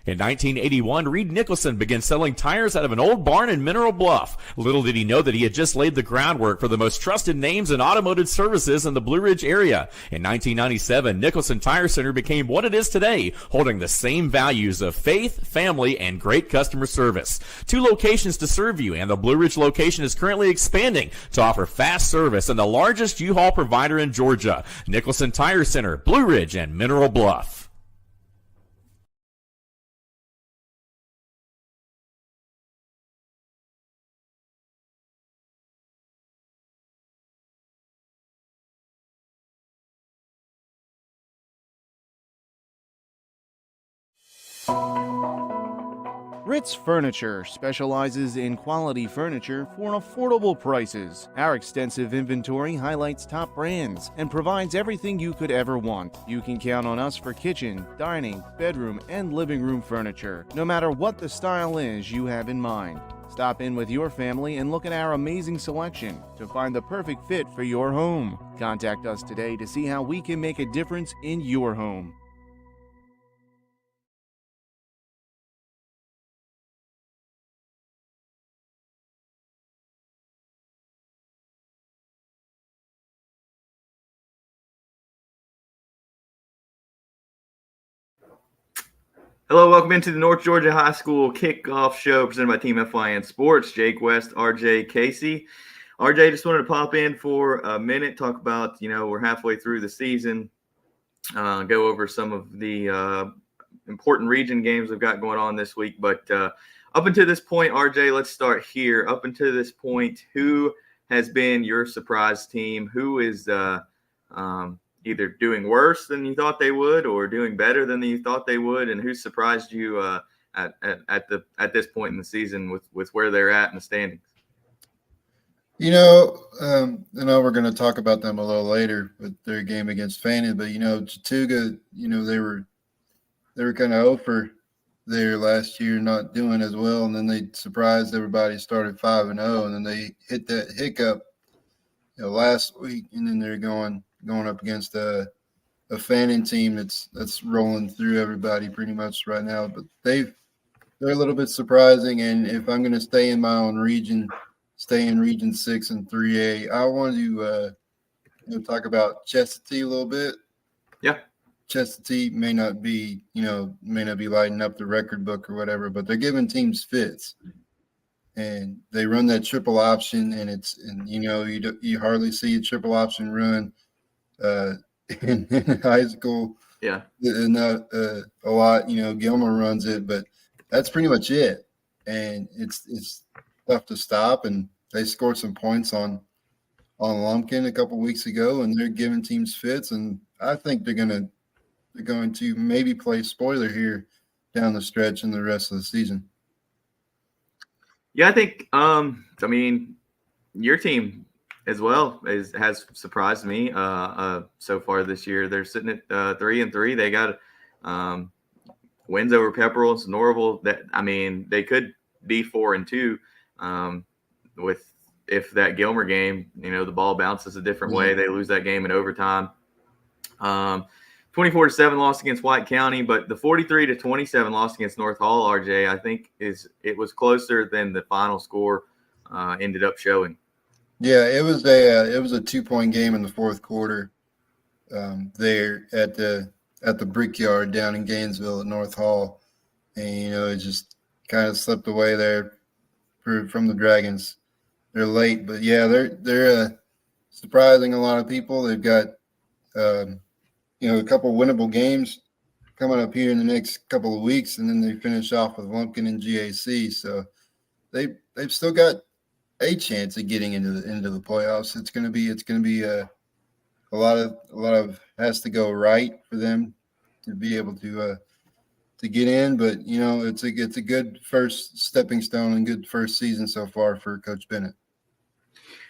In 1981, Reed Nicholson began selling tires out of an old barn in Mineral Bluff. Little did he know that he had just laid the groundwork for the most trusted names in automotive services in the Blue Ridge area. In 1997, Nicholson Tire Center became what it is today, holding the same values of faith, family, and great customer service. 2 locations to serve you, and the Blue Ridge location is currently expanding to offer fast service and the largest U-Haul provider in Georgia. Nicholson Tire Center, Blue Ridge, and Mineral Bluff. Ritz Furniture specializes in quality furniture for affordable prices. Our extensive inventory highlights top brands and provides everything you could ever want. You can count on us for kitchen, dining, bedroom, and living room furniture, no matter what the style is you have in mind. Stop in with your family and look at our amazing selection to find the perfect fit for your home. Contact us today to see how we can make a difference in your home. Hello, welcome into the North Georgia High School Kickoff Show presented by Team FYN Sports. Jake West, RJ Casey. RJ, just wanted to pop in for a minute, talk about, we're halfway through the season, go over some of the important region games we've got going on this week. But up until this point, RJ, let's start here. Up until this point, who has been your surprise team? Who is either doing worse than you thought they would or doing better than you thought they would, and who surprised you at this point in the season with where they're at in the standings? I know we're going to talk about them a little later with their game against Fannin, but Chattooga, they were kind of over there last year, not doing as well, and then they surprised everybody, started 5-0, and then they hit that hiccup last week, and then they're going up against a Fannin team that's rolling through everybody pretty much right now. But they're a little bit surprising. And if I'm going to stay in my own region, stay in Region 6 and 3A, I want to talk about Chestatee a little bit. Yeah. Chestatee may not be lighting up the record book or whatever, but they're giving teams fits. And they run that triple option, and you hardly see a triple option run in high school. Yeah, not a lot. Gilmer runs it, but that's pretty much it. And it's tough to stop. And they scored some points on Lumpkin a couple weeks ago, and they're giving teams fits. And I think they're going to maybe play spoiler here down the stretch in the rest of the season. Yeah, I think, your team as well has surprised me so far this year. They're sitting at 3-3. They got wins over Pepperell and Norville. They could be 4-2 if that Gilmer game, the ball bounces a different way. They lose that game in overtime. 24-7 loss against White County, but the 43-27 loss against North Hall, RJ, I think it was closer than the final score ended up showing. Yeah, it was a 2-point game in the fourth quarter there at the Brickyard down in Gainesville at North Hall, and it just kind of slipped away there from the Dragons. They're late, but yeah, they're surprising a lot of people. They've got a couple winnable games coming up here in the next couple of weeks, and then they finish off with Lumpkin and GAC. So they've still got a chance of getting into the playoffs. It's going to be a lot of has to go right for them to be able to get in. But it's a good first stepping stone and good first season so far for Coach Bennett.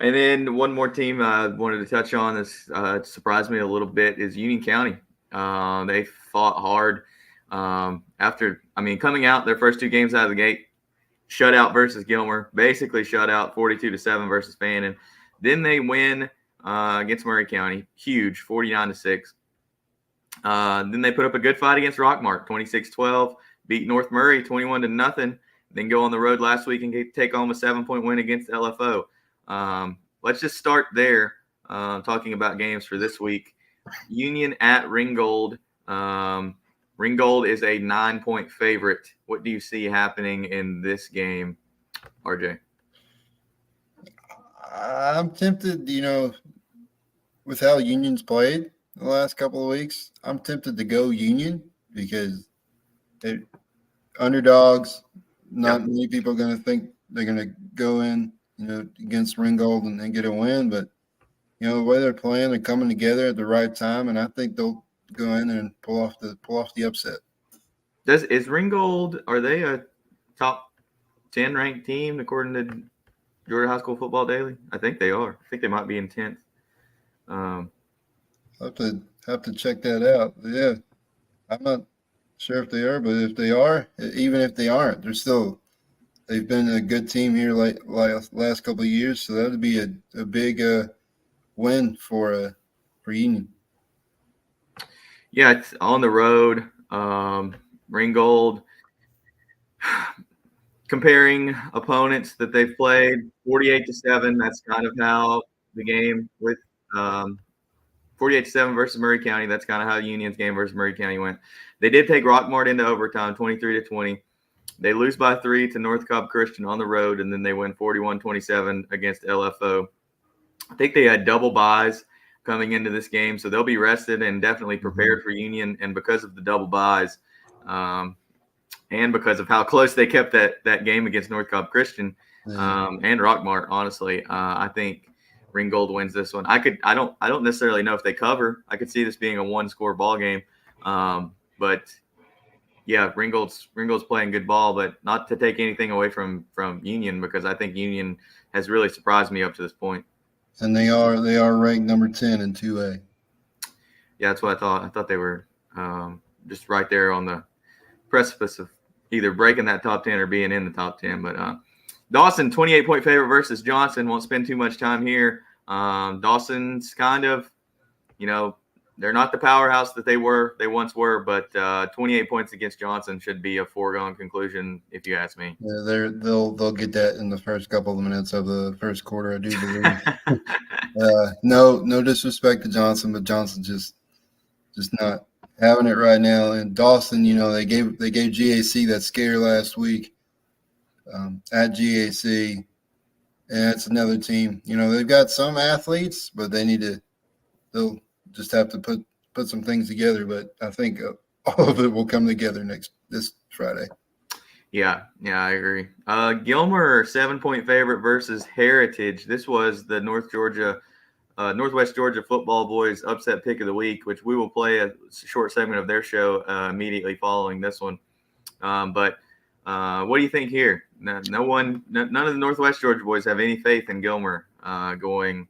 And then one more team I wanted to touch on that surprised me a little bit is Union County. They fought hard Coming out their first 2 games out of the gate, shutout versus Gilmer, basically shutout 42-7 versus Fannin. Then they win against Murray County, huge 49-6. Then they put up a good fight against Rockmart, 26-12, beat North Murray 21-0. Then go on the road last week and take home a 7-point win against LFO. Let's just start there, talking about games for this week. Union at Ringgold. Ringgold is a 9-point favorite. What do you see happening in this game, RJ? I'm tempted, with how Union's played the last couple of weeks, I'm tempted to go Union because underdogs, not many people are going to think they're going to go in, against Ringgold and get a win. But, the way they're playing, they're coming together at the right time, and I think they'll go in and pull off the upset. Is Ringgold, are they a top 10 ranked team according to Georgia High School Football Daily? I think they are. I think they might be in 10th. I'll have to check that out. Yeah, I'm not sure if they are, but if they are, even if they aren't, they've been a good team here last couple of years. So that would be a big win for Union. Yeah, it's on the road. Ringgold, comparing opponents that they've played, 48-7. That's kind of how the game with 48-7 versus Murray County. That's kind of how Union's game versus Murray County went. They did take Rockmart into overtime, 23-20. They lose by 3 to North Cobb Christian on the road, and then they win 41-27 against LFO. I think they had double byes coming into this game, so they'll be rested and definitely prepared for Union. And because of the double byes, and because of how close they kept that game against North Cobb Christian and Rockmart, honestly, I think Ringgold wins this one. I don't necessarily know if they cover. I could see this being a 1-score ball game, but yeah, Ringgold's playing good ball, but not to take anything away from Union, because I think Union has really surprised me up to this point. And they are ranked number 10 in 2A. Yeah, that's what I thought. I thought they were just right there on the precipice of either breaking that top 10 or being in the top 10. But Dawson, 28-point favorite versus Johnson. Won't spend too much time here. Dawson's kind of, they're not the powerhouse that they once were, but 28 points against Johnson should be a foregone conclusion, if you ask me. Yeah, they'll get that in the first couple of minutes of the first quarter, I do believe. No disrespect to Johnson, but Johnson just not having it right now. And Dawson, they gave GAC that scare last week at GAC, and it's another team. They've got some athletes, but they'll just have to put some things together. But I think all of it will come together this Friday. Yeah, I agree. Gilmer, 7-point favorite versus Heritage. This was the Northwest Georgia Football Boys upset pick of the week, which we will play a short segment of their show immediately following this one. But what do you think here? None of the Northwest Georgia boys have any faith in Gilmer going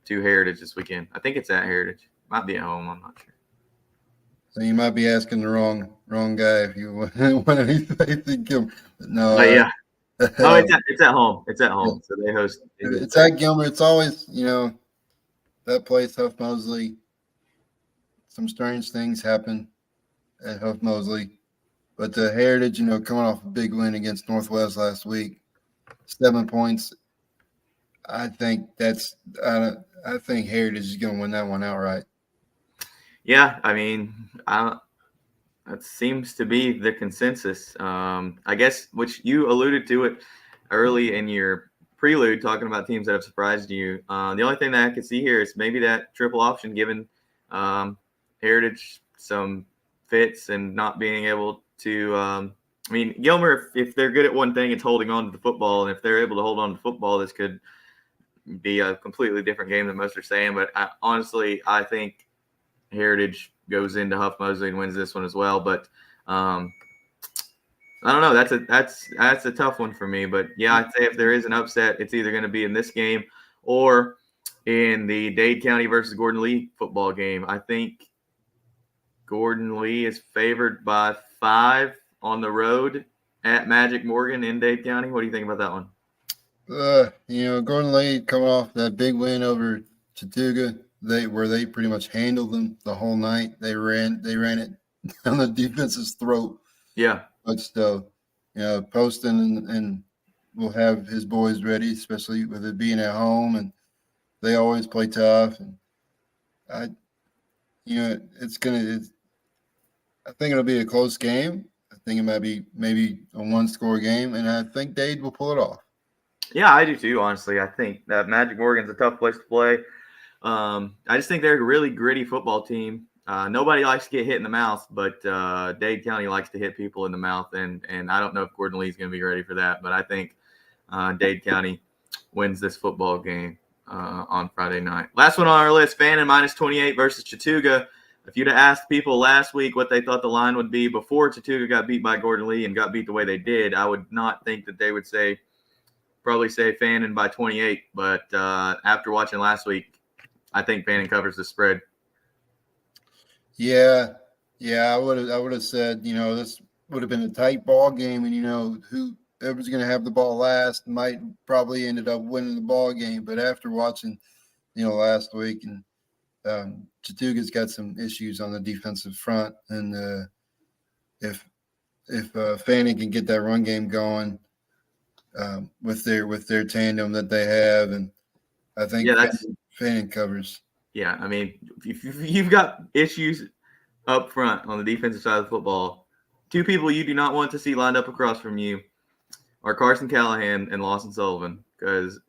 to Heritage this weekend. I think it's at Heritage. Might be at home. I'm not sure. So you might be asking the wrong guy if you want any faith in Gilmer. No. Yeah. No, it's at home. It's at home. So they host. It's at Gilmer. It's always, that place, Huff Mosley. Some strange things happen at Huff Mosley. But the Heritage, coming off a big win against Northwest last week, 7 points. I think Heritage is going to win that one outright. Yeah, that seems to be the consensus. I guess, which you alluded to it early in your prelude, talking about teams that have surprised you. The only thing that I could see here is maybe that triple option giving Heritage some fits and not being able to Gilmer, if they're good at one thing, it's holding on to the football. And if they're able to hold on to football, this could be a completely different game than most are saying. But I think Heritage goes into Huff Mosley and wins this one as well. But I don't know. That's a tough one for me. But yeah, I'd say if there is an upset, it's either going to be in this game or in the Dade County versus Gordon Lee football game. I think Gordon Lee is favored by 5 on the road at Magic Morgan in Dade County. What do you think about that one? Gordon Lee coming off that big win over Chattooga, where they pretty much handled them the whole night. They ran it down the defense's throat. Yeah. But still, Poston and will have his boys ready, especially with it being at home, and they always play tough. And I think it'll be a close game. I think it might be maybe a one-score game, and I think Dade will pull it off. Yeah, I do too, honestly. I think that Magic Morgan's a tough place to play. I just think they're a really gritty football team. Nobody likes to get hit in the mouth, but Dade County likes to hit people in the mouth, and I don't know if Gordon Lee's going to be ready for that, but I think Dade County wins this football game on Friday night. Last one on our list, Fannin -28 versus Chattooga. If you'd have asked people last week what they thought the line would be before Chattooga got beat by Gordon Lee and got beat the way they did, I would not think that they would probably say Fannin by 28. But after watching last week, I think Fannin covers the spread. Yeah, I would have said, this would have been a tight ball game, and whoever's going to have the ball last might probably ended up winning the ball game. But after watching, last week, and Chattooga's got some issues on the defensive front, and if Fannin can get that run game going with their tandem that they have, and I think Fannin covers. Yeah, I mean, if you've got issues up front on the defensive side of the football, two people you do not want to see lined up across from you are Carson Callahan and Lawson Sullivan, because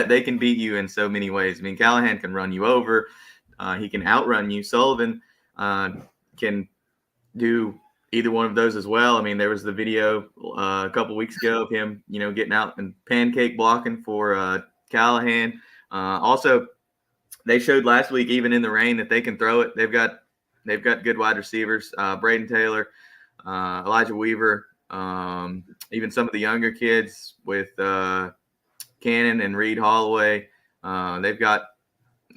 they can beat you in so many ways. I mean, Callahan can run you over. He can outrun you. Sullivan can do either one of those as well. I mean, there was the video a couple weeks ago of him, getting out and pancake blocking for Callahan. Also, they showed last week, even in the rain, that they can throw it. They've got good wide receivers, Braden Taylor, Elijah Weaver, even some of the younger kids with Cannon and Reed Holloway. They've got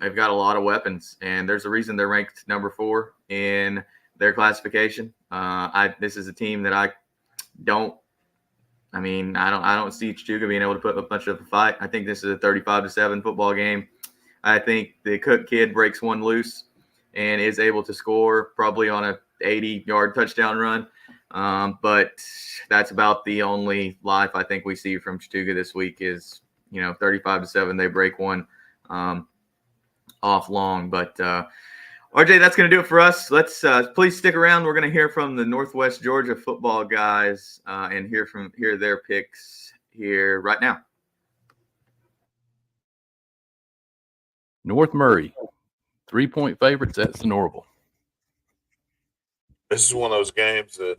a lot of weapons, and there's a reason they're ranked number 4 in their classification. This is a team that I don't see Chattooga being able to put up much of a fight. I think this is a 35-7 football game. I think the Cook kid breaks one loose and is able to score probably on a 80-yard touchdown run. But that's about the only life I think we see from Chattooga this week is, 35-7. They break one off long. But RJ, that's going to do it for us. Let's please stick around. We're going to hear from the Northwest Georgia football guys and hear their picks here right now. North Murray, 3-point favorites at Sonoraville. This is one of those games that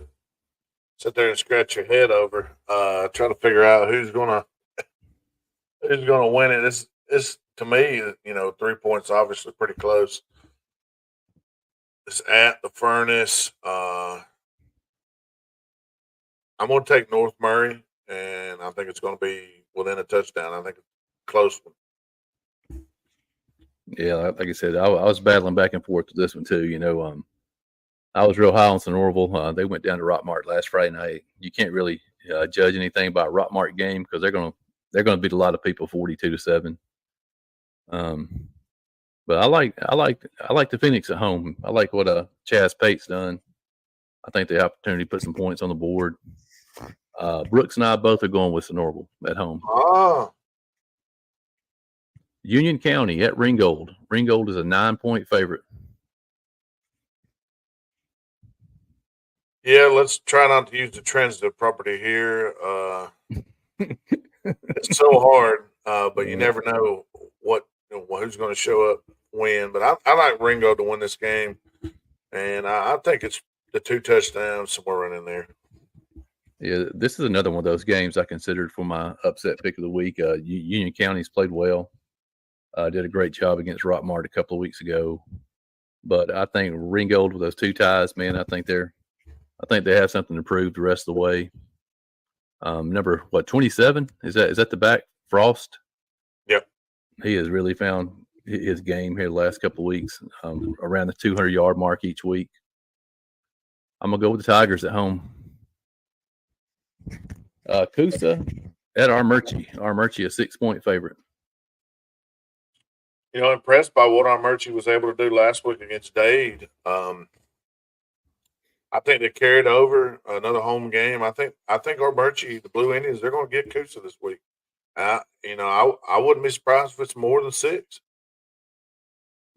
sit there and scratch your head over, trying to figure out who's gonna win it. It's to me, 3 points obviously pretty close. It's at the Furnace. I'm going to take North Murray, and I think it's going to be within a touchdown. I think it's a close one. Yeah, like I said, I was battling back and forth with this one too. I was real high on Sonoraville. They went down to Rockmart last Friday night. You can't really judge anything by a Rockmart game because they're gonna beat a lot of people 42-7. But I like the Phoenix at home. I like what Chaz Pate's done. I think the opportunity to put some points on the board. Brooks and I both are going with Sonoraville at home. Oh. Union County at Ringgold. Ringgold is a 9-point favorite. Yeah, let's try not to use the transitive property here. It's so hard, but you never know who's going to show up when. But I like Ringo to win this game, and I think it's the 2 touchdowns somewhere around in there. Yeah, this is another one of those games I considered for my upset pick of the week. Union County's played well. Did a great job against Rockmart a couple of weeks ago. But I think Ringgold with those 2 ties, man, I think they have something to prove the rest of the way. Number 27? Is that the back? Frost? Yep. He has really found his game here the last couple of weeks, around the 200-yard mark each week. I'm gonna go with the Tigers at home. Coosa at Armurchie. Armurchie, a 6-point favorite. Impressed by what Armurchie was able to do last week against Dade. I think they carried over another home game. I think Armurchie, the Blue Indians, they're going to get Coosa this week. I wouldn't be surprised if it's more than 6.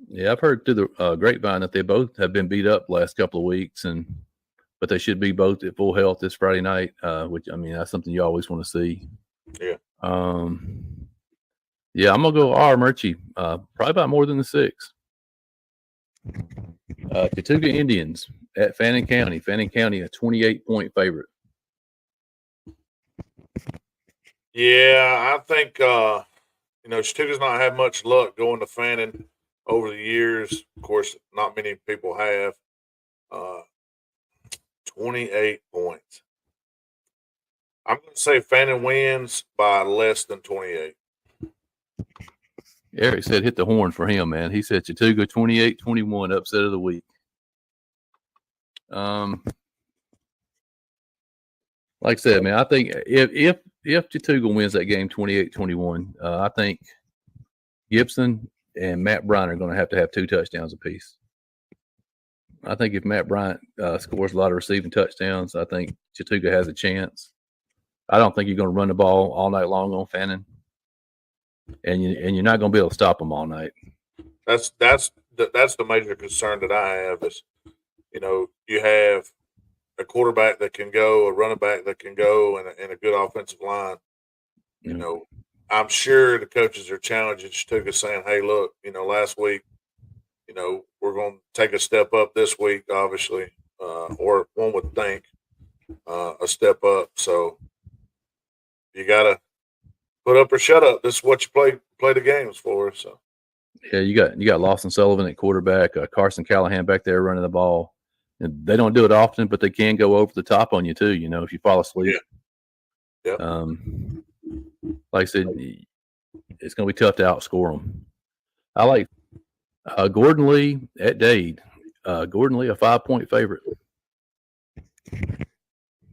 Yeah, I've heard through the grapevine that they both have been beat up last couple of weeks, but they should be both at full health this Friday night. Which that's something you always want to see. Yeah. Yeah, I'm gonna go Armurchie. Probably about more than the 6. Chattooga Indians at Fannin County. Fannin County, a 28-point favorite. Yeah, I think Chattooga's not had much luck going to Fannin over the years. Of course, not many people have. 28 points. I'm going to say Fannin wins by less than 28. Eric said hit the horn for him, man. He said Chattooga 28-21, upset of the week. Like I said, man, I think if Chattooga wins that game 28-21, I think Gibson and Matt Bryant are going to have 2 touchdowns apiece. I think if Matt Bryant scores a lot of receiving touchdowns, I think Chattooga has a chance. I don't think you're going to run the ball all night long on Fannin, and you're not going to be able to stop them all night. That's the major concern that I have is, you have a quarterback that can go, a running back that can go, and a good offensive line. I'm sure the coaches are challenging Chattooga, saying, "Hey, look, last week, we're going to take a step up this week, obviously, or one would think a step up. So you got to put up or shut up. This is what you play the games for." So yeah, you got Lawson Sullivan at quarterback, Carson Callahan back there running the ball. And they don't do it often, but they can go over the top on you too. If you fall asleep. Yeah. Like I said, it's going to be tough to outscore them. I like Gordon Lee at Dade. Gordon Lee, a 5-point favorite.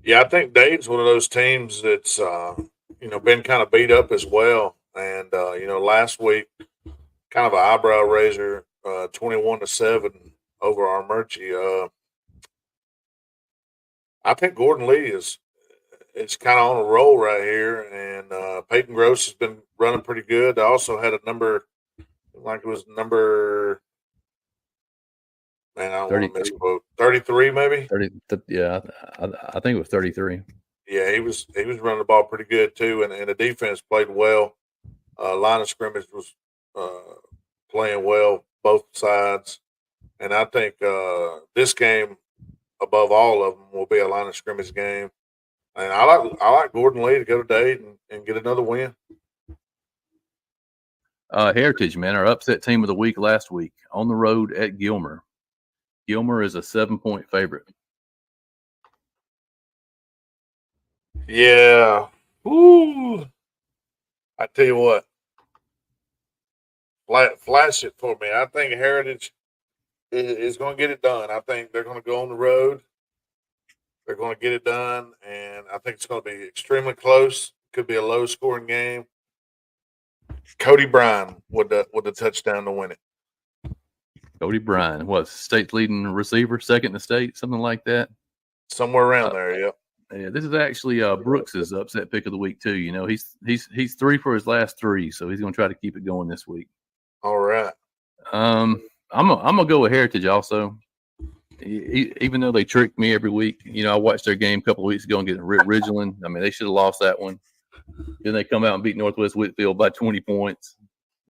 Yeah, I think Dade's one of those teams that's been kind of beat up as well. And last week, kind of an eyebrow raiser, 21-7 over Armurchie. I think Gordon Lee is kind of on a roll right here, and Peyton Gross has been running pretty good. I also had a number, like it was number, man, I don't want to misquote, 33 maybe. 30, yeah, I think it was 33. Yeah, he was running the ball pretty good too, and the defense played well. Line of scrimmage was playing well, both sides, and I think this game, above all of them, will be a line of scrimmage game. And I like Gordon Lee to go to Dade and get another win. Heritage, man, our upset team of the week last week on the road at Gilmer. Gilmer is a 7-point favorite. Yeah. Ooh. I tell you what. Flash it for me. I think Heritage is going to get it done. I think they're going to go on the road. They're going to get it done, and I think it's going to be extremely close. Could be a low-scoring game. Cody Bryan with the touchdown to win it. Cody Bryan, what, state leading receiver, second in the state, something like that? Somewhere around there, yep. Yeah, this is actually Brooks's upset pick of the week too. He's 3 for his last 3, so he's going to try to keep it going this week. All right. I'm gonna go with Heritage also. Even though they trick me every week, I watched their game a couple of weeks ago and get Ridgeland. I mean, they should have lost that one. Then they come out and beat Northwest Whitfield by 20 points.